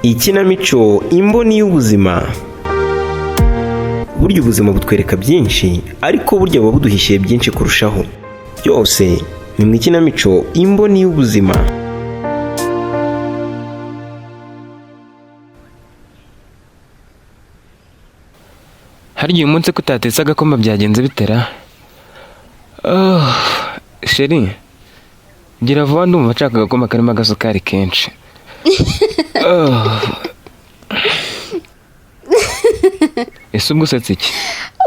Ikinamico imboni y'ubuzima. Burya ubuzima butwereka byinshi, ariko burya buba buduhishiye byinshi kurushaho. Byose ni mu ikinamico imboni y'ubuzima. Harya uyu munsi ko utatetse agakoma byagenze bitera? Sheri, gira vuba ndumva nshaka agakoma karimo agasukari kenshi. Ese ubwo usetse iki?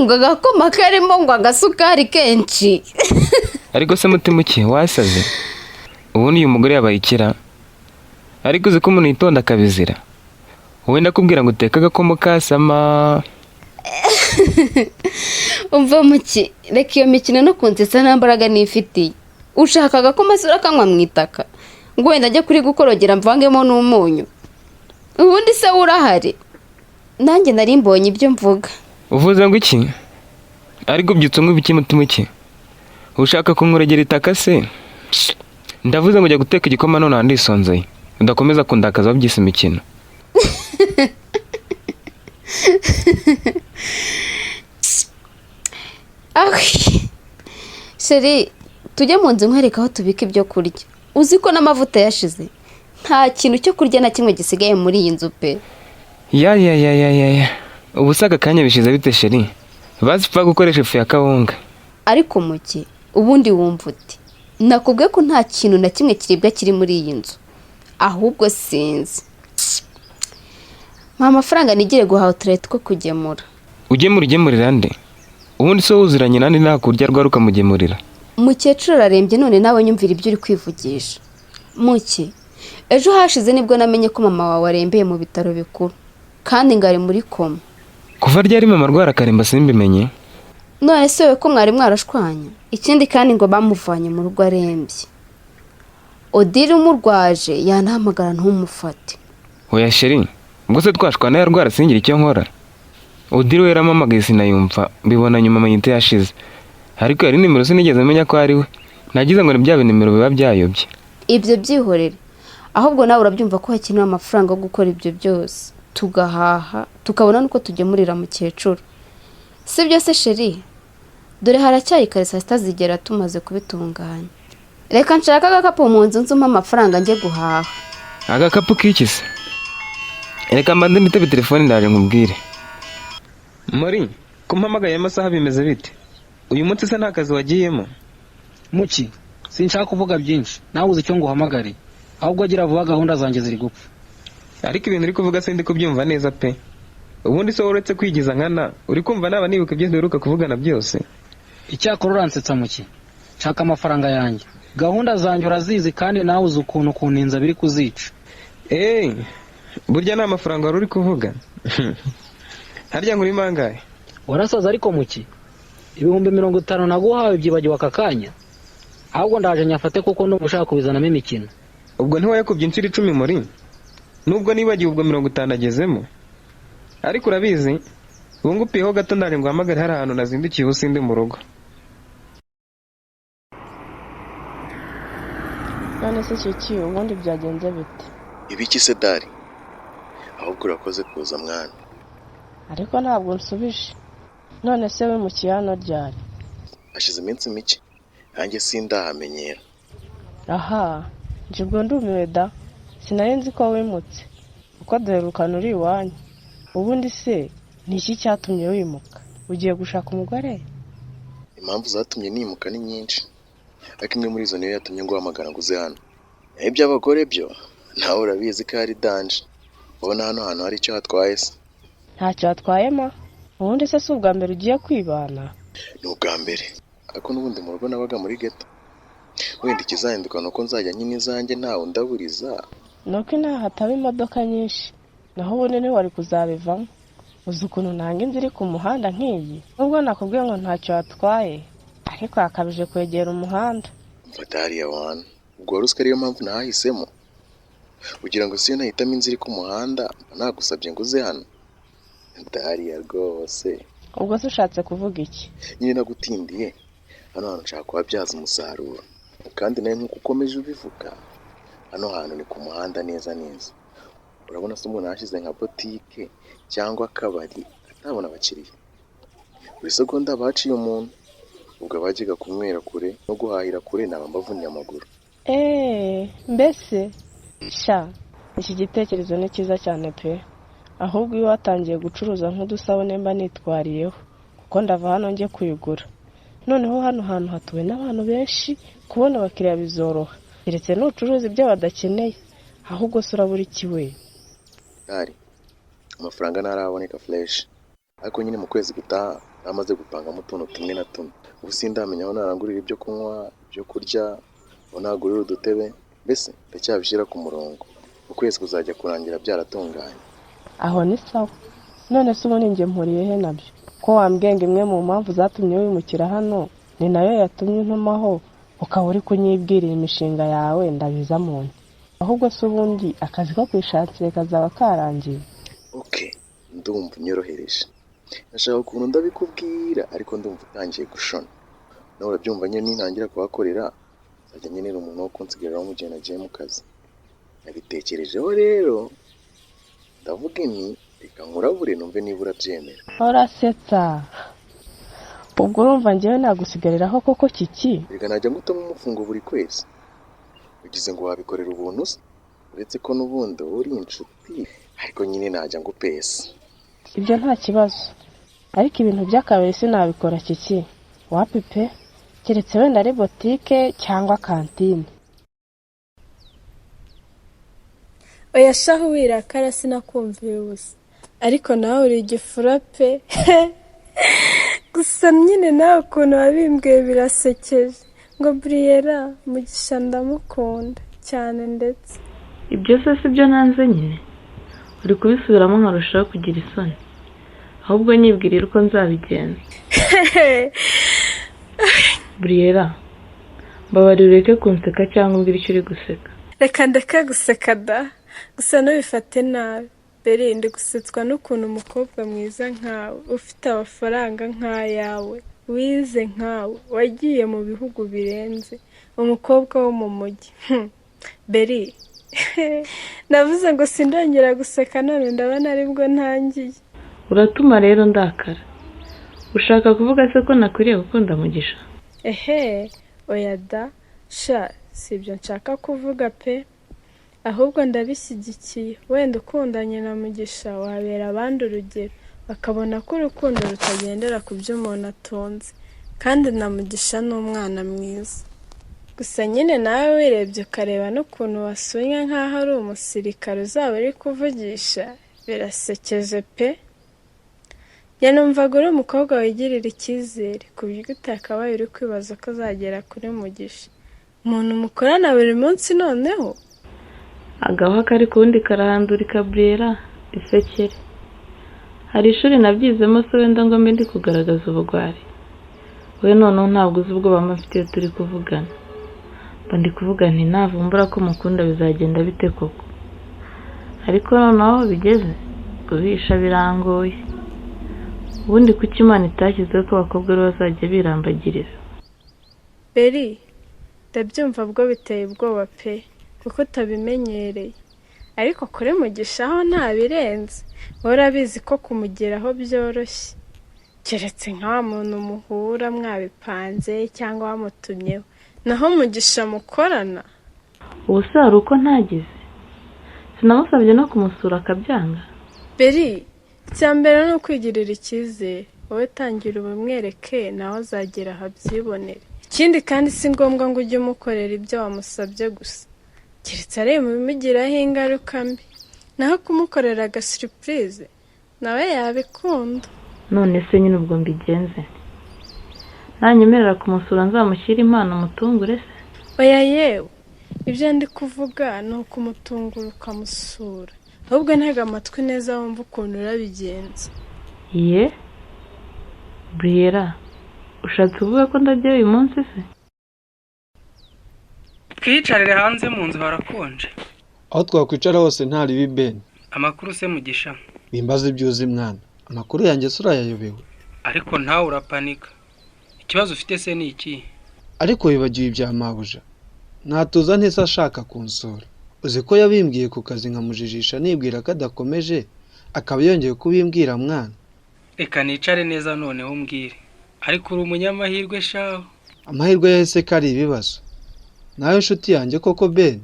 Ngo agakoma karimo ngo agasukari kenshi. Ariko se mutima uki wasaze? Ubundi uyu mugore yabaye ikira? Ariko uzi ko umuntu yitonda akabizira? Wowe ndakubwira ngo uteke agakoma kasama. Umva muki, reka iyo mikino no kunsetsa nta mbaraga nifitiye. Ushaka agakoma se urakanywa mu itaka? Ngo wenda ajye kuri gukorogera mvangemo n'umunyu. Ubundi se urahari? Nanjye nari mbonye ibyo mvuga. Uvuze ngo iki? Ariko ubyutse nk'ibiki mutima iki? Ushaka kunkuregera itaka se? Ndavuze ngo ujya guteka igikoma none ndisonzeye. Udakomeza kundakaza wabyise imikino. Sheri, tujye mu nzu nkwereka aho tubika ibyo kurya. Uzi ko n'amavuta yashize? Nta kintu cyo kurya na kimwe gisigaye muri iyi nzu pe. Ya. Ubu se aka kanya bishize bite Sheri? Bazi upfa gukoresha ifu ya kawunga. Ariko muki, ubundi wumva uti? Nakubwiye ko nta kintu na kimwe kiribwa kiri muri iyi nzu. Ahubwo sinzi. Mpa amafaranga nigire guhaha uturere two kugemura. Ugemurira nde? Ubundi se wuziranye nandi nakurya rwa rukamugemurira? Mukecuru ararembye none nawe nyumvira ibyo uri kwivugisha. Muki, ejo hashize nibwo namenye ko mama wawe arembeye mu bitaro bikuru. Kandi ngari muri koma. Kuva ryari mama arwara akaremba simbimenye? None se we ko mwari mwarashwanya? Ikindi kandi ngo bamuvanye mu rugo arembye. Odile umurwaje yanahamagara ntumufate. Oya Sheri, ubwo se twashwana yarwara singira icyo nkora. Odile we yaramamagaye sinayumva, mbibona nyuma amayinite yashize. Ariko yari nimero sinigeze menya ko ari we. Nagize ngo ni bya nimero biba byayobye. Ibyo byihorere. Ahubwo nawe urabyumva ko hakenewe amafaranga yo gukora ibyo byose. Tugahaha, tukabona nuko tugemurira mukecuru. Si byo se Sheri? Dore haracyari kare saa sita zigera tumaze kubitunganya. Reka nshaka agakapu mu nzu nzuma amafaranga njye guhaha. Agakapu k'iki se? Reka mbanze nitabe telefone ndaje nkubwire. Mori, kumpamagaye amasaha bimeze bite? Uyu munsi se nta kazi wagiyemo? Muki, sinshaka kuvuga byinshi. Nawe uzi icyo nguhamagare. Ahubwo agira vuba gahunda zanjye ziri gupfa. Ariko ibintu uri kuvuga se ndi kubyumva neza pe. Ubundi se uretse kwigiza nkana, uri kumva naba nibuka ibyo duheruka kuvugana byose. Icyakora uransetsa Muki. Nshaka amafaranga yanjye. Gahunda zanjye urazizi kandi nawe uzi ukuntu kuninza biri kuzica. Burya nta mafaranga wari uri kuvuga. Harya nguri mangahe? Warasaza ariko Muki. 50 naguhawe byibagiwe aka kanya. Ahubwo ndaje nyafate kuko ndumva ushaka kubizanamo imikino. Ubwo ntiwayakubye inshuro 10 muri? Nubwo nibagiwe ubwo 50 agezemo. Ariko urabizi, ubu ngupiyeho gato ndaje ngo hamagare hari ahantu nazindukiye usinde mu rugo. None se Kiki ubundi byagenze bite? Ibiki se Dari? Ahubwo urakoze kuza mwana. Ariko ntabwo nsubije. None se we mu kiyano ryari? Hashize iminsi mike. Nanjye sindahamenyera. Aha, njibwo ndumiwe da. Sinari nzi ko wimutse. Uko duherukana uri iwanyu. Ubundi se ni iki cyatumye wimuka? Ugiye gushaka umugore? Impamvu zatumye nimuka ni nyinshi. Ariko imwe muri izo niyo yatumye nguhamagara ngo uze hano. Naho iby'abagore byo nawe urabizi ko ari danje. Ubona hano hantu hari icyo hatwaye se? Ntacyo hatwayemo. Ubundi se si ubwa mbere ugiye kwibana? Ni ubwa mbere. Ariko n'ubundi mu rugo nabaga muri ghetto. Wenda ikizahinduka nuko nzajya nyine izanjye ntawe ndaburiza. Nuko inaha hataba imodoka nyinshi. Naho ubundi ntiwari kuzabivamo. Uzi ukuntu nanga inzu iri ku muhanda nk'iyi? Nubwo nakubwiye ngo ntacyo hatwaye, ariko yakabije kwegera umuhanda. Mfata hariya wana. Ubwo wari uzi ko ariyo mpamvu nahahisemo? Ugira ngo siyo nahitamo inzu iri ku muhanda, nagusabye ngo uze hano? Dariya rwose. Ubwo se ushatse kuvuga iki? Nyine nagutindiye. Hano hantu nshaka kuhabyaza umusaruro. Kandi nawe nk'uko ukomeje ubivuga, hano hantu ni ku muhanda neza. urabona se umuntu yashyize nka botike cyangwa akabari atabona abakiriya. Buri segonda baciye umuntu, ubwo abajyaga kunywera kure no guhahira kure naba mbavunye amaguru. Mbese sha iki gitekerezo ni cyiza cyane pe, ahubwo iyo watangiye gucuruza nk'udusabune mba nitwariyeho kuko ndava hano njye kuyigura. Noneho hano hantu hatuwe n'abantu benshi, kubona abakiriya bizoroha, keretse n'ucuruza ibyo badakeneye, ahubwo se urabura iki we? Amafaranga ntaraboneka fresh, ariko nyine mu kwezi gutaha namaze gupangamo utuntu tumwe na tumwe. Ubu sindamenya aho narangurira ibyo kunywa, ibyo kurya, aho nagurira udutebe, mbese ndacyabishyira ku murongo. Ukwezi kuzajya kurangira byaratunganye. Aho ni sawa. None se ubundi njye mpuriye he nabyo? Ko wambwenga imwe mu mpamvu zatumye wimukira hano ni nayo yatumye untumaho ukaba uri kunyibwirira imishinga yawe ndabiza muntu. Ahubwo se ubundi akazi ko kwishakira kazaba karangiye? Ndumva unyorohereje. Nashaka ukuntu ndabikubwira ariko ndumva utangiye gushona. Nawe urabyumva nyine nintangira kuhakorera nzajya nkenera umuntu wo kunsigariraho mu gihe nagiye mu kazi. Nabitekerejeho rero ndavuga nti reka nkurabure numve niba urabyemera. Urasetsa. Ubwo urumva njyewe nagusigariraho koko kiki? Reka najya ngutamo umufungo buri kwezi. Ugize ngo wabikorera ubuntu se? Uretse ko n'ubundi uri inshuti, ariko nyine najya ngupesa. Ibyo nta kibazo, ariko ibintu by'akabari sinabikora kiki. Wapi pe? Keretse wenda ari botike cyangwa kantine. Oya shahu wirakara sinakumviye ubusa, ariko nawe uri igifura pe. Gusa nyine nawe ukuntu wabimbwiye birasekeje ngo Briella Mugisha ndamukunda cyane ndetse. Ibyo se si byo nanze nyine, uri kubisubiramo nkarushaho kugira isoni, ahubwo nyibwirira uko nzabigenza. Briella, mbabarira ureke kunseka cyangwa umbwira icyo uri guseka. Reka ndeke guseka da, gusa ntubifate nabi. Beri ndi gusetswa n'ukuntu umukobwa mwiza nkawe, ufite amafaranga nk'ayawe, wize nkawe, wagiye mu bihugu birenze, umukobwa wo mu mujyi. Beri, navuze ngo sindongera guseka none ndabona aribwo ntangiye. Uratuma rero ndakara. Ushaka kuvuga se ko nakwiriye gukunda Mugisha? Oya da, sha sibyo nshaka kuvuga pe. Ahubwo ndabishyigikiye, wenda ukundanye na Mugisha wabera abandi urugero, bakabona ko urukundo rutagendera ku byo umuntu atunze, kandi na Mugisha ni umwana mwiza. Gusa nyine nawe wirebye ukareba n'ukuntu wasunya nk'aho ari umusirikare uzaba uri kuvugisha, birasekeje pe. Numvaga uri umukobwa wigirira icyizere ku buryo utakabaye uri kwibaza ko azagera kuri Mugisha. Umuntu mukorana buri munsi noneho agaho kari kundi karahandurika. Briella, isekere. Hari ishuri nabyizemo se wenda ngo mbe ndi kugaragaza ubugwari. We noneho ntabwo uzi ubwo bamufitiye turi kuvugana. Mba ndi kuvuga nti navumbura ko mukunda bizagenda bite koko. Ariko noneho bigeze kubisha birangoye. Ubundi kuki Imana itashyizeho ko abakobwa ari bazajya birambagiriza? Beri, ndabyumva bwo biteye ubwoba pe, kuko utabimenyereye. Ariko kuri Mugisha aho ntabirenze, urabizi ko kumugeraho byoroshye. Keretse nka muntu muhura mwabipanze cyangwa wamutumyeho. Naho Mugisha mukorana. Ubu se hari uko ntagize? Sinamusabye no kumusura akabyanga. Beri, icyambere ni ukwigirira icyizere. Wowe tangira ubumwereke nawe azagera ahabyibonere. Ikindi kandi si ngombwa ngo ujye umukorera ibyo wamusabye gusa, keretse areba bimugiraho ingaruka mbi. Naho kumukorera agasiripurize nawe yabikunda. None se nyine ubwo mbigenze? Nanyemerera kumusura nzamushyira impano mutungure se? Oya yewe, ibyo ndi kuvuga ni ukumutungura ukamusura. Ahubwo ntega amatwi neza wumva ukuntu urabigenza. Ye? Briella, ushatse uvuga ko ndajya uyu munsi se? Twicarire hanze mu nzu harakonje. Aho twakwicara hose ntari bibeni. Amakuru se Mugisha? Bimbaze byuzi mwana. Amakuru yanjye sura yayobewe. Ariko ntawe urapanika. Ikibazo ufite se ni iki? Ariko wibagiwe ibya mabuja. Natuza ntese ashaka kunsura. uzi ko yabimbwiye ku kazi nkamujijisha nibwira ko adakomeje akaba yongeye kubimbwira mwana. Reka nicare neza noneho umbwire. Ariko uri umunyamahirwe shaho. Amahirwe yahise ko ari ibibazo. Nawe nshuti yanjye koko Ben.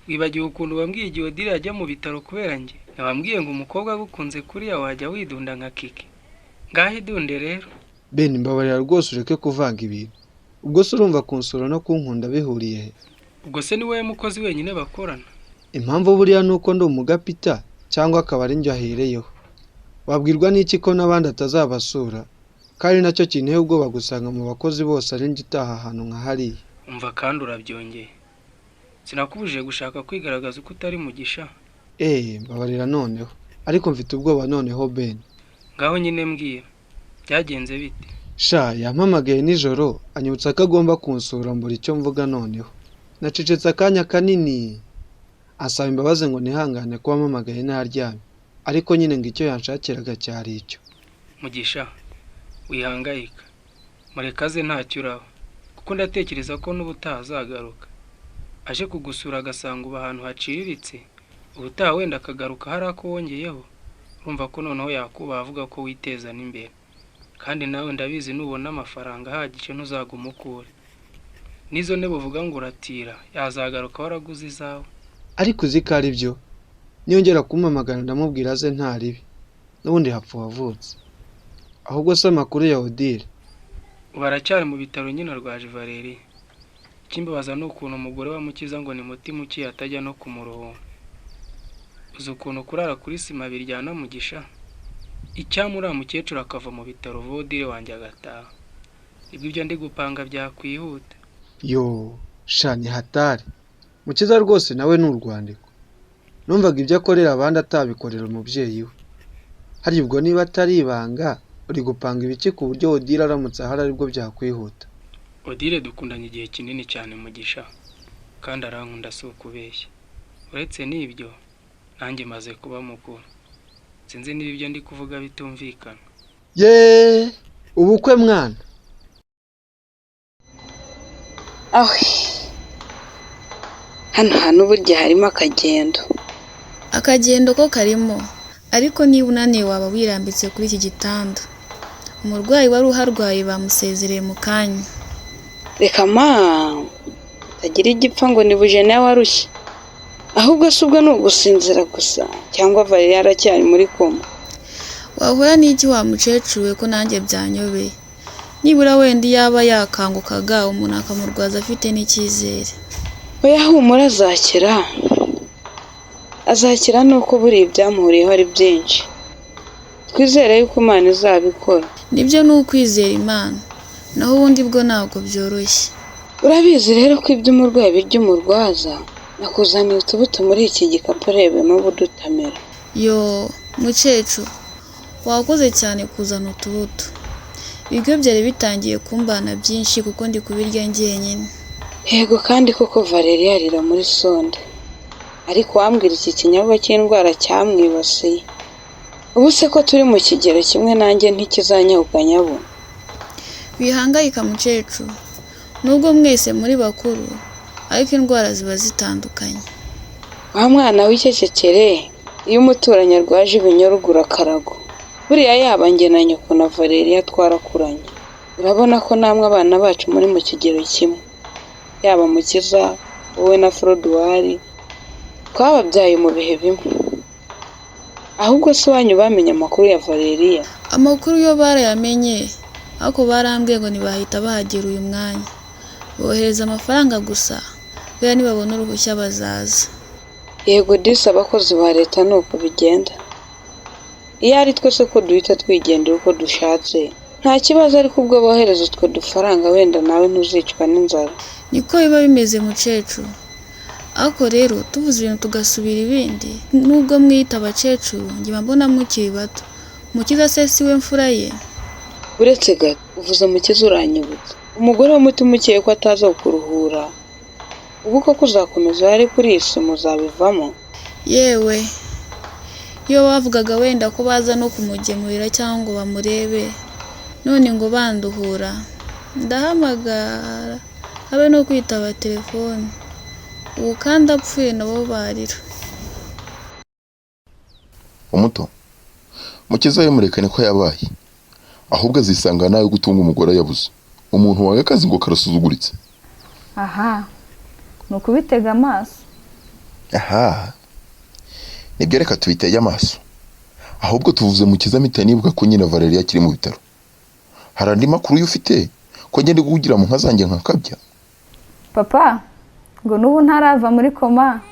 Wibagiwe ukuntu wambwiye igihe Odile ajya mu bitaro kubera njye. Nabambwiye ngo umukobwa agukunze kuriya wajya widunda nka Kiki. Ngaho idunde rero. Ben, mbabarira rwose ureke kuvanga ibintu. Ubwo se urumva kunsura no kunkunda bihuriye he? Ubwo se ni wowe mukozi wenyine bakorana? Impamvu buriya nuko ndi umugapita cyangwa akaba ari njye ahereyeho. Wabwirwa n'iki ko n'abandi atazabasura? Kandi nacyo kinteye ubwoba gusanga mu bakozi bose ari njye utaha ahantu nka hariya. Umva kandi urabyongeye. Sinakubujije gushaka kwigaragaza uko utari Mugisha. Mbabarira noneho. Ariko mfite ubwoba noneho Ben. Ngaho nyine mbwira. Byagenze bite? Sha yampamagaye nijoro anyibutsa ko agomba kunsura mbura icyo mvuga noneho. Nacecetse akanya kanini. Asaba imbabazi ngo nihangane kuba mpamagaye naryamye. Ariko nyine ngo icyo yanshakiraga cyari icyo. Mugisha, wihangayika. Murekaze ntacyo uraho. Kuko ndatekereza ko n'ubutaha azagaruka. Aje kugusura agasanga uba ahantu haciriritse. Ubutaha wenda akagaruka hari ako wongeyeho. Urumva ko noneho yakuba avuga ko witeza n'imbere. Kandi nawe ndabizi nubona amafaranga ahagije ntuzagumukure. Nizo ntebe uvuga ngo uratira yazagaruka waraguze izawe. Ariko uzi ko ari byo. Niyongera kumpamagara ndamubwira aze ntaribi. N'ubundi hapfa wavutse. Ahubwo se amakuru ya Odile. Baracyari mu bitaro nyine rwaje Valeri. Kimbabaza n'ukuntu umugore wa Mukiza ngo ni mutima uki atajya no kumuroho. Uzi ukuntu kurara kuri sima biryana Mugisha. Icyamura mukecuru akava mu bitaro Odile wanjye agataha. Ibyo ndi gupanga byakwihuta. Yo, shani hatari. Mukiza rwose nawe ni urwandiko. Numvaga ibyo akorera abandi atabikorera umubyeyi we. Hari ubwo niba atari ibanga uri gupanga ibiki ku buryo Odile aramutse ahari aribwo byakwihuta. Odile dukundanye igihe kinini cyane Mugisha. Kandi arankunda si ukubeshya. Uretse n'ibyo nanjye maze kuba mukuru. Sinzi niba ibyo ndi kuvuga bitumvikana. Ubukwe mwana. Hano hantu burya harimo akagendo. Akagendo ko karimo, ariko niba unaniwe waba wirambitse kuri iki gitanda. Umurwayi wari uharwaye bamusezereye mu kanya. Reka utagira igipfa ngo ni Bujene warushye. Ahubwo se ubwo ni ugusinzira gusa cyangwa Valeri aracyari muri koma. Wahura n'iki wa mukecuru we ko nanjye byanyobeye. Nibura wenda yaba yakangukaga umuntu akamurwaza afite n'icyizere. Oya humura azakira nuko buri ibyamuhuriyeho ari byinshi. Twizere yuko Imana izabikora. Nibyo ni ukwizera Imana. Naho ubundi bwo ntabwo byoroshye. Urabizi rero ko iby'umurwayi birya umurwaza. Nakuzaniye utubuto muri iki gikapu rebe n'ubu dutamera. Yo, mukecuru. Wakoze cyane kuzana utubuto. Ibyo byari bitangiye kumbana byinshi kuko ndi kubirya njyenyine. Yego kandi koko Valeri yarira muri sonde. Ariko wambwira iki kinyabwa cy'indwara cyamwibasiye. Ubu se ko turi mu kigero kimwe nanjye ntikizanyahukanya bo. Wihangayika mukecuru. Nubwo mwese muri bakuru, ariko indwara ziba zitandukanye. Wa mwana w'icecekere, iyo umuturanyi arwaje ibinyorugura karago. Buriya yaba njye na nyoko na Valeri twarakuranye. Urabona ko namwe abana bacu muri mu kigero kimwe. Yaba Mukiza, wowe na Froduwari, twababyaye mu bihe bimwe. Ahubwo se wanyu bamenye amakuru ya Valeri? Amakuru yo barayamenye, ariko barambwiye ngo ntibahita bahagera uyu mwanya. Bohereza amafaranga gusa, bera nibabona uruhushya bazaza. Yego disi abakozi ba leta nuko bigenda. Iyo ari twese ko duhita twigendera uko dushatse, nta kibazo, ariko ubwo bohereza utwo dufaranga wenda nawe ntuzicwa n'inzara. Niko biba bimeze mukecuru. Ariko rero tuvuze ibintu tugasubira ibindi, nubwo mwita abakecuru njye mbona mukiri bato. Mukiza se siwe mfura ye. Uretse gato uvuze Mukiza uranyibutsa. Umugore w'umutima ukeye ko ataza kuruhura. Ubu ko kuzakomeza ari kuri isi muzabivamo. Yewe. Iyo bavugaga wenda ko baza no kumugemurira cyangwa ngo bamurebe, none ngo banduhura. Ndahamagara habe no kwitaba telefone. ubu kandi apfuye nabo barira. umuto mukiza yemurekane ko yabaye ahubwo azisanga nawe gutunga umugore yabuze umuntu waga akazi ngo karasuzuguritse. Aha, ni ukubitega amaso. Aha, nibyo reka tubitege amaso. Ahubwo tuvuze Mukiza mpita nibuka ko nyina Valeria akiri mu bitaro. Hari andi makuru ufite ko ngende kugira mu nka zanjye nkakabya? Papa, ngo n'ubu ntarava muri koma.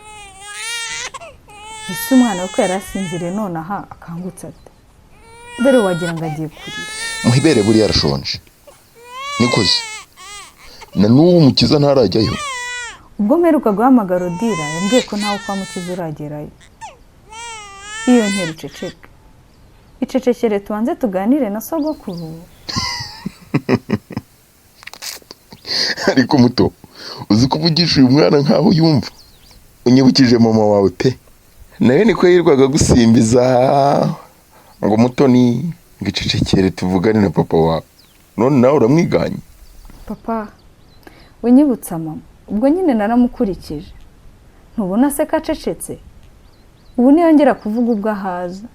Ese umwana we ko yarasinziriye none aha akangutse ate? Dore wagira ngo agiye kurira. Muhibere buri yarashonje. Nikoze. Na n'ubu Mukiza ntarajyayo. Ubwo mperuka guhamagara Odira yambwiye ko ntawe kwa Mukiza uragerayo. Iyo nkera uceceke. Icecekere tubanze tuganire na sogokuru. Ariko muto, uzi kuvugisha uyu mwana nkaho yumva. Unyibukije mama wawe pe. Nawe niko yirwaga gusimbiza ngo mutoni ngicecekere tuvugane na papa wawe. None nawe uramwiganye. Papa, unyibutsa mama. Ubwo nyine naramukurikije. Ntubona se kacecetse? Ubu niyongera kuvuga ubwo ahaza.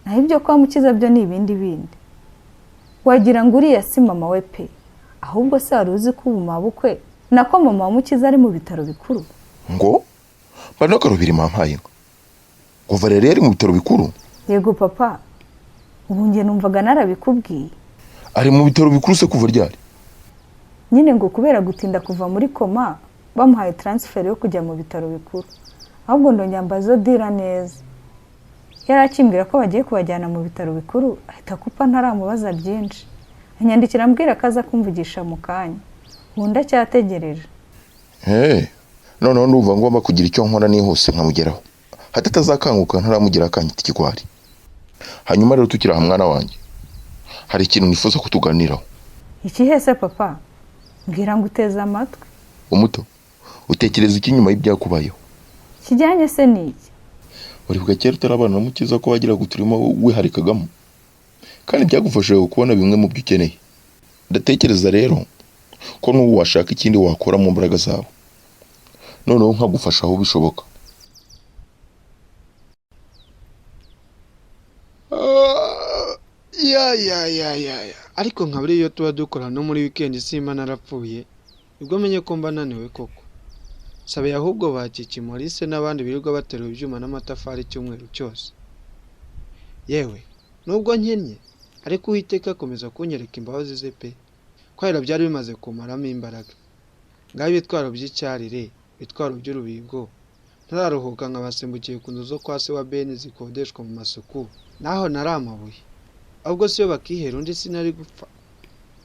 Naho ibyo kwa Mukiza byo ni ibindi bindi. Wagira ngo uriya si mama we pe. Ahubwo se wari uzi ko ubu mabukwe nako mama wa Mukiza ari mu bitaro bikuru. Ngo bano karubiri mampaye ngo Valeria ari mu bitaro bikuru? Yego papa. Ubu nge numvaga narabikubwiye. Ari mu bitaro bikuru se kuva ryari? Nyine ngo kubera gutinda kuva muri koma bamuhaye transfer yo kujya mu bitaro bikuru. Ahubwo ndonyambazo Dira neza. Yarakimbwira ko bagiye kubajyana mu bitaro bikuru ahita kupa ntaramubaza byinshi. Anyandikira ambwira kaza kumvugisha mu kanya. Ubu ndacyategereje. Noneho ndumva ngomba kugira icyo nkora nihuse nkamugeraho. Hatatazakanguka ntaramugira akanya tikigwari. Hanyuma rero tukira hamwana wanjye. Hari ikintu nifuza kutuganiraho. Iki hese papa? Mbwira ngo uteze amatwi. Umuto, utekereza iki nyuma y'ibyakubayeho? Kijyanye se niki? Uri bwakera utarabana na Mukiza ko wagira guturimo wiharikagamo. Kandi byagufashije kubona bimwe mu byo ukeneye. Ndatekereza rero ko n'ubu washaka ikindi wakora mu mbaraga zawe. Noneho nkagufasha aho bishoboka. Ariko nkaburi iyo tuba dukora no muri weekend simba narapfuye. Ubwo menye ko mba naniwe koko. Sabe ahubwo bakiki Maurice n'abandi birirwa batera ibyuma n'amatafari cyumweru cyose. Yewe, nubwo nkennye ariko Uwiteka akomeza kunyereka imbabazi ze pe. Kwera byari bimaze kumaramo imbaraga. Ngaho ibitwaro by'icyarire, ibitwaro by'urubingo. Ntararuhuka nkabasimbukiye ku nzu zo kwa se wa Ben zikodeshwa mu masuku. Naho naramabuye. Ahubwo siyo bakihera undi sinari gupfa.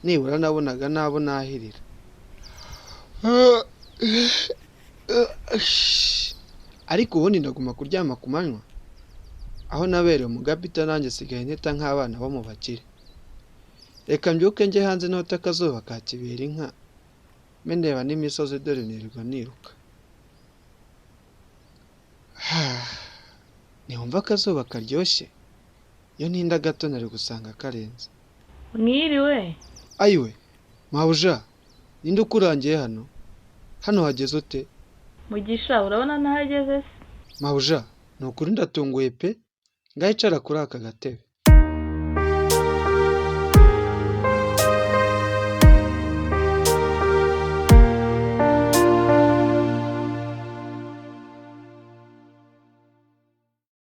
Nibura nabonaga nabo nahirira. Ariko ubundi ndaguma kuryama ku manywa. Aho nabereye umugapita nanjye sigaye nteta nk'abana bo mu bakire. Reka mbyuke njye hanze note akazuba ka kibera inka. Mendeba n'imisozi dore nirirwa niruka. Nihumva akazuba karyoshye. Yo ninda gato nari gusanga karenze. Mwiriwe. Ayiwe, mabuja, ninde ukurangiye hano? Hano hageze ute? Mugisha, urabona nahageze se? Mabuja, nukuri ndatunguye pe. Ngahicara kuri aka gatebe.